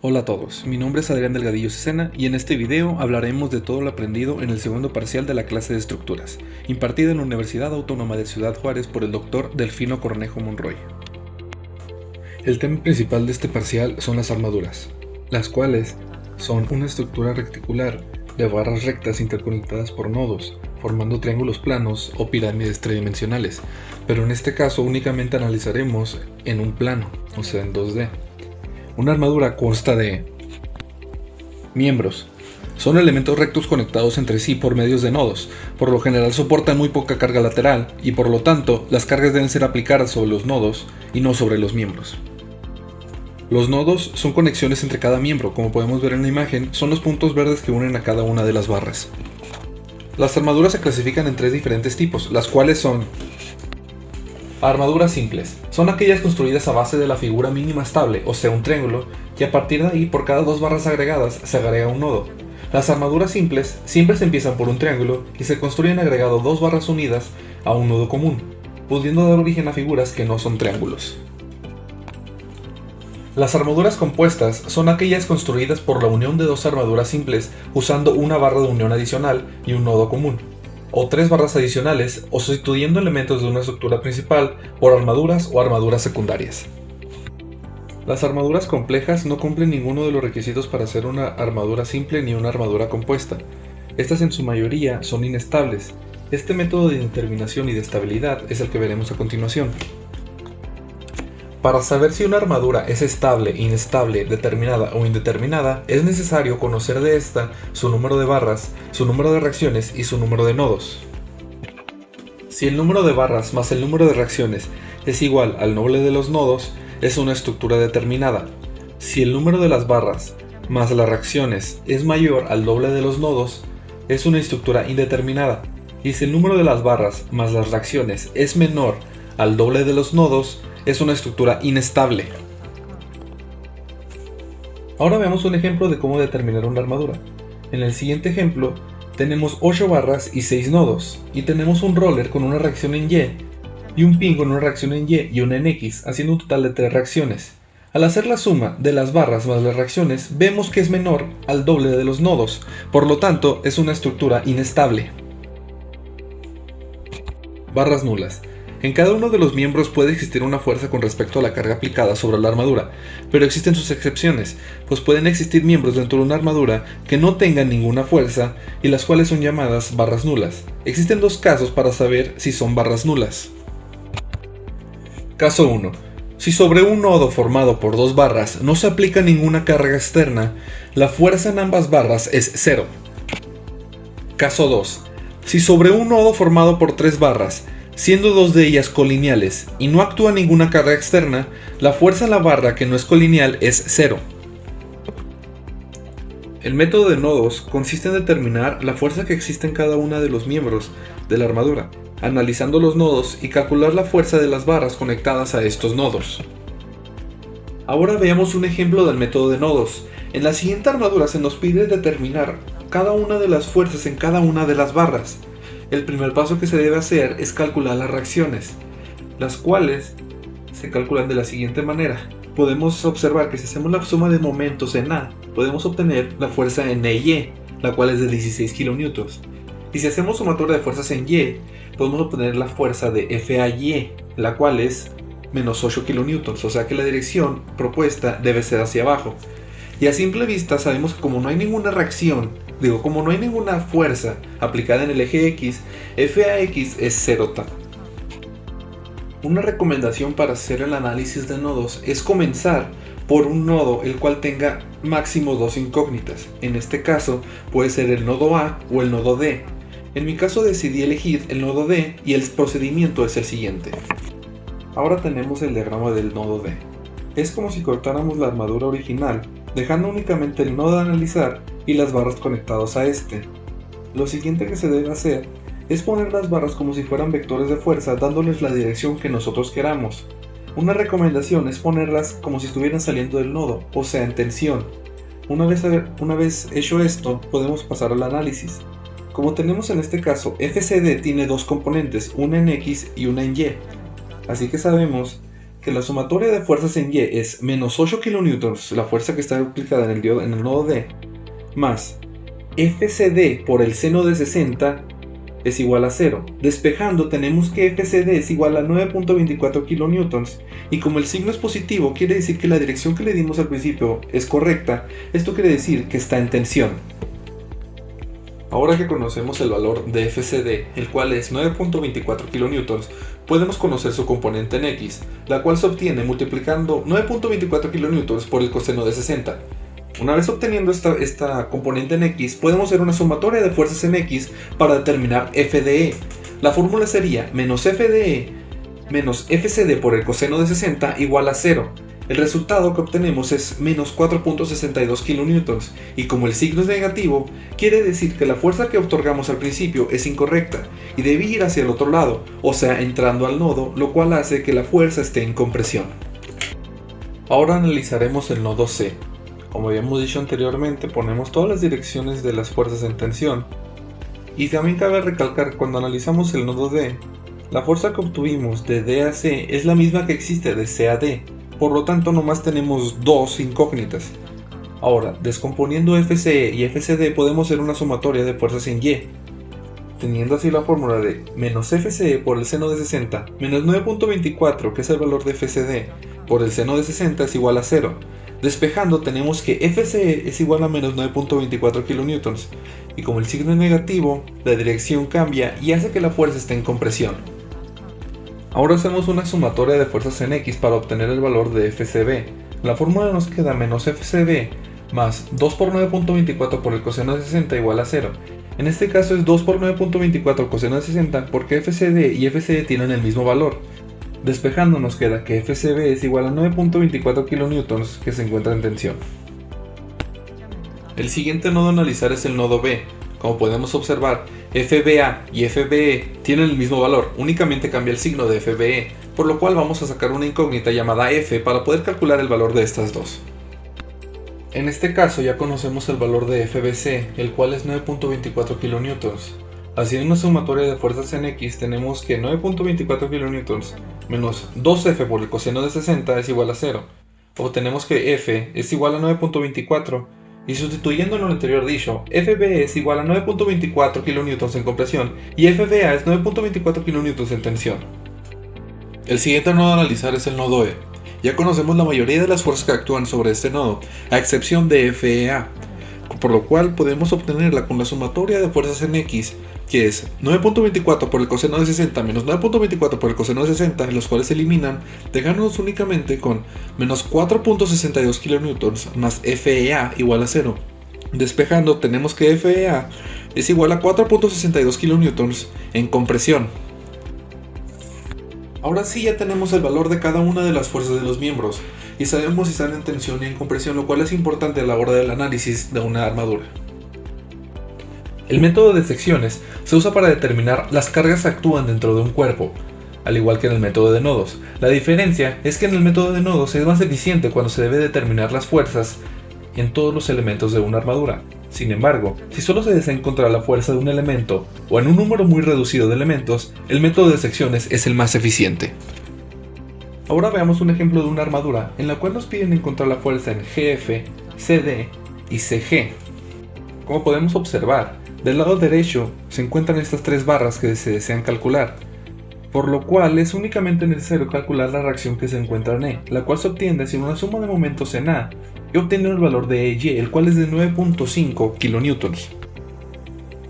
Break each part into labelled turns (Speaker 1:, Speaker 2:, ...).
Speaker 1: Hola a todos, mi nombre es Adrián Delgadillo Cesena y en este video hablaremos de todo lo aprendido en el segundo parcial de la clase de estructuras, impartida en la Universidad Autónoma de Ciudad Juárez por el Dr. Delfino Cornejo Monroy. El tema principal de este parcial son las armaduras, las cuales son una estructura reticular de barras rectas interconectadas por nodos, formando triángulos planos o pirámides tridimensionales, pero en este caso únicamente analizaremos en un plano, o sea en 2D. Una armadura consta de miembros. Son elementos rectos conectados entre sí por medios de nodos. Por lo general soportan muy poca carga lateral y por lo tanto las cargas deben ser aplicadas sobre los nodos y no sobre los miembros. Los nodos son conexiones entre cada miembro, como podemos ver en la imagen, son los puntos verdes que unen a cada una de las barras. Las armaduras se clasifican en tres diferentes tipos, las cuales son armaduras simples. Son aquellas construidas a base de la figura mínima estable, o sea un triángulo, y a partir de ahí por cada dos barras agregadas se agrega un nodo. Las armaduras simples siempre se empiezan por un triángulo y se construyen agregado dos barras unidas a un nodo común, pudiendo dar origen a figuras que no son triángulos. Las armaduras compuestas son aquellas construidas por la unión de dos armaduras simples usando una barra de unión adicional y un nodo común, o tres barras adicionales, o sustituyendo elementos de una estructura principal por armaduras o armaduras secundarias. Las armaduras complejas no cumplen ninguno de los requisitos para ser una armadura simple ni una armadura compuesta. Estas en su mayoría son inestables. Este método de determinación y de estabilidad es el que veremos a continuación. Para saber si una armadura es estable, inestable, determinada o indeterminada, es necesario conocer de esta su número de barras, su número de reacciones y su número de nodos. Si el número de barras más el número de reacciones es igual al doble de los nodos, es una estructura determinada. Si el número de las barras más las reacciones es mayor al doble de los nodos, es una estructura indeterminada. Y si el número de las barras más las reacciones es menor al doble de los nodos, es una estructura inestable. Ahora veamos un ejemplo de cómo determinar una armadura. En el siguiente ejemplo tenemos 8 barras y 6 nodos, y tenemos un roller con una reacción en Y, y un pin con una reacción en Y y una en X, haciendo un total de 3 reacciones. Al hacer la suma de las barras más las reacciones, vemos que es menor al doble de los nodos, por lo tanto es una estructura inestable. Barras nulas. En cada uno de los miembros puede existir una fuerza con respecto a la carga aplicada sobre la armadura, pero existen sus excepciones, pues pueden existir miembros dentro de una armadura que no tengan ninguna fuerza y las cuales son llamadas barras nulas. Existen dos casos para saber si son barras nulas. Caso 1. Si sobre un nodo formado por dos barras no se aplica ninguna carga externa, la fuerza en ambas barras es 0. Caso 2. Si sobre un nodo formado por tres barras, siendo dos de ellas colineales y no actúa ninguna carga externa, la fuerza en la barra que no es colineal es 0. El método de nodos consiste en determinar la fuerza que existe en cada uno de los miembros de la armadura, analizando los nodos y calcular la fuerza de las barras conectadas a estos nodos. Ahora veamos un ejemplo del método de nodos. En la siguiente armadura se nos pide determinar cada una de las fuerzas en cada una de las barras. El primer paso que se debe hacer es calcular las reacciones, las cuales se calculan de la siguiente manera. Podemos observar que si hacemos la suma de momentos en A, podemos obtener la fuerza en EY, la cual es de 16 kN. Y si hacemos sumatoria de fuerzas en Y, podemos obtener la fuerza de FAY, la cual es menos 8 kN, o sea que la dirección propuesta debe ser hacia abajo. Y a simple vista sabemos que como no hay ninguna reacción, como no hay ninguna fuerza aplicada en el eje X, FAX es 0. Una recomendación para hacer el análisis de nodos es comenzar por un nodo el cual tenga máximo dos incógnitas. En este caso puede ser el nodo A o el nodo D. En mi caso decidí elegir el nodo D y el procedimiento es el siguiente. Ahora tenemos el diagrama del nodo D. Es como si cortáramos la armadura original, dejando únicamente el nodo a analizar y las barras conectadas a este. Lo siguiente que se debe hacer es poner las barras como si fueran vectores de fuerza, dándoles la dirección que nosotros queramos. Una recomendación es ponerlas como si estuvieran saliendo del nodo, o sea en tensión. Una vez hecho esto, podemos pasar al análisis. Como tenemos en este caso, FCD tiene dos componentes, una en X y una en Y. Así que sabemos que la sumatoria de fuerzas en Y es menos 8 kN, la fuerza que está aplicada en el nodo D, más FCD por el seno de 60 es igual a 0. Despejando tenemos que FCD es igual a 9.24 kN, y como el signo es positivo quiere decir que la dirección que le dimos al principio es correcta. Esto quiere decir que está en tensión. Ahora que conocemos el valor de FCD, el cual es 9.24 kN, podemos conocer su componente en X, la cual se obtiene multiplicando 9.24 kN por el coseno de 60. Una vez obteniendo esta componente en X, podemos hacer una sumatoria de fuerzas en X para determinar FDE. La fórmula sería menos FDE menos FCD por el coseno de 60 igual a 0. El resultado que obtenemos es menos 4.62 kN, y como el signo es negativo, quiere decir que la fuerza que otorgamos al principio es incorrecta y debe ir hacia el otro lado, o sea, entrando al nodo, lo cual hace que la fuerza esté en compresión. Ahora analizaremos el nodo C. Como habíamos dicho anteriormente, ponemos todas las direcciones de las fuerzas en tensión, y también cabe recalcar que cuando analizamos el nodo D, la fuerza que obtuvimos de D a C es la misma que existe de C a D, por lo tanto nomás tenemos dos incógnitas. Ahora, descomponiendo FCE y FCD podemos hacer una sumatoria de fuerzas en Y, teniendo así la fórmula de menos FCE por el seno de 60 menos 9.24, que es el valor de FCD, por el seno de 60 es igual a 0. Despejando tenemos que FCE es igual a menos 9.24 kN, y como el signo es negativo, la dirección cambia y hace que la fuerza esté en compresión. Ahora hacemos una sumatoria de fuerzas en X para obtener el valor de FCB. La fórmula nos queda menos FCB más 2 por 9.24 por el coseno de 60 igual a 0. En este caso es 2 por 9.24 coseno de 60 porque FCD y FCE tienen el mismo valor. Despejando nos queda que FCB es igual a 9.24 kN que se encuentra en tensión. El siguiente nodo a analizar es el nodo B. Como podemos observar, FBA y FBE tienen el mismo valor, únicamente cambia el signo de FBE, por lo cual vamos a sacar una incógnita llamada F para poder calcular el valor de estas dos. En este caso ya conocemos el valor de FBC, el cual es 9.24 kN. Haciendo una sumatoria de fuerzas en X tenemos que 9.24 kN menos 2F por el coseno de 60 es igual a 0. Obtenemos que F es igual a 9.24, y sustituyendo lo anterior dicho, FB es igual a 9.24 kN en compresión y FBA es 9.24 kN en tensión. El siguiente nodo a analizar es el nodo E. Ya conocemos la mayoría de las fuerzas que actúan sobre este nodo, a excepción de FEA, por lo cual podemos obtenerla con la sumatoria de fuerzas en X, que es 9.24 por el coseno de 60 menos 9.24 por el coseno de 60, los cuales se eliminan, dejándonos únicamente con menos 4.62 kN más FEA igual a 0. Despejando tenemos que FEA es igual a 4.62 kN en compresión. Ahora sí ya tenemos el valor de cada una de las fuerzas de los miembros y sabemos si están en tensión y en compresión, lo cual es importante a la hora del análisis de una armadura. El método de secciones se usa para determinar las cargas que actúan dentro de un cuerpo, al igual que en el método de nodos. La diferencia es que en el método de nodos es más eficiente cuando se debe determinar las fuerzas en todos los elementos de una armadura. Sin embargo, si solo se desea encontrar la fuerza de un elemento o en un número muy reducido de elementos, el método de secciones es el más eficiente. Ahora veamos un ejemplo de una armadura en la cual nos piden encontrar la fuerza en GF, CD y CG. Como podemos observar, del lado derecho se encuentran estas tres barras que se desean calcular, por lo cual es únicamente necesario calcular la reacción que se encuentra en E, la cual se obtiene haciendo una suma de momentos en A y obteniendo el valor de EY, el cual es de 9.5 kN.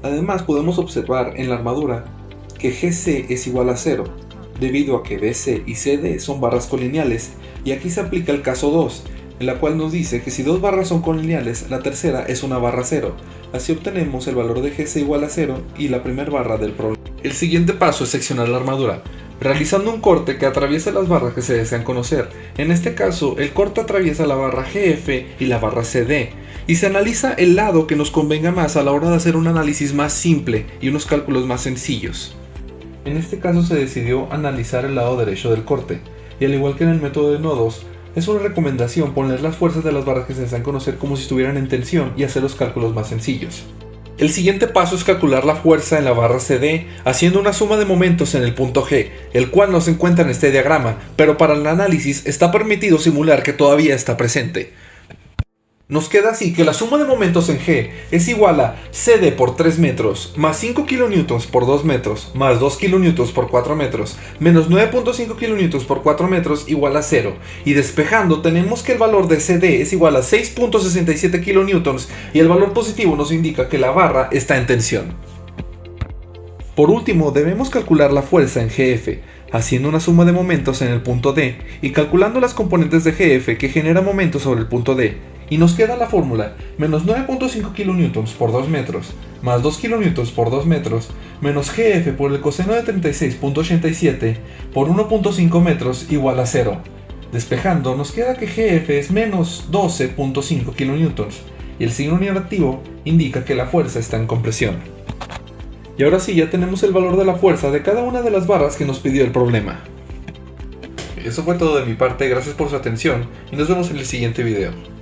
Speaker 1: Además podemos observar en la armadura que GC es igual a 0, debido a que BC y CD son barras colineales, y aquí se aplica el caso 2, en la cual nos dice que si dos barras son colineales, la tercera es una barra 0. Así obtenemos el valor de GC igual a 0 y la primera barra del problema. El siguiente paso es seccionar la armadura, realizando un corte que atraviesa las barras que se desean conocer. En este caso, el corte atraviesa la barra GF y la barra CD, y se analiza el lado que nos convenga más a la hora de hacer un análisis más simple y unos cálculos más sencillos. En este caso se decidió analizar el lado derecho del corte, y al igual que en el método de nodos, es una recomendación poner las fuerzas de las barras que se desean conocer como si estuvieran en tensión y hacer los cálculos más sencillos. El siguiente paso es calcular la fuerza en la barra CD, haciendo una suma de momentos en el punto G, el cual no se encuentra en este diagrama, pero para el análisis está permitido simular que todavía está presente. Nos queda así que la suma de momentos en G es igual a CD por 3 metros, más 5 kN por 2 metros, más 2 kN por 4 metros, menos 9.5 kN por 4 metros igual a 0. Y despejando tenemos que el valor de CD es igual a 6.67 kN y el valor positivo nos indica que la barra está en tensión. Por último, debemos calcular la fuerza en GF, haciendo una suma de momentos en el punto D y calculando las componentes de GF que genera momentos sobre el punto D. Y nos queda la fórmula, menos 9.5 kN por 2 metros, más 2 kN por 2 metros, menos GF por el coseno de 36.87 por 1.5 metros igual a 0. Despejando nos queda que GF es menos 12.5 kN, y el signo negativo indica que la fuerza está en compresión. Y ahora sí, ya tenemos el valor de la fuerza de cada una de las barras que nos pidió el problema. Eso fue todo de mi parte, gracias por su atención y nos vemos en el siguiente video.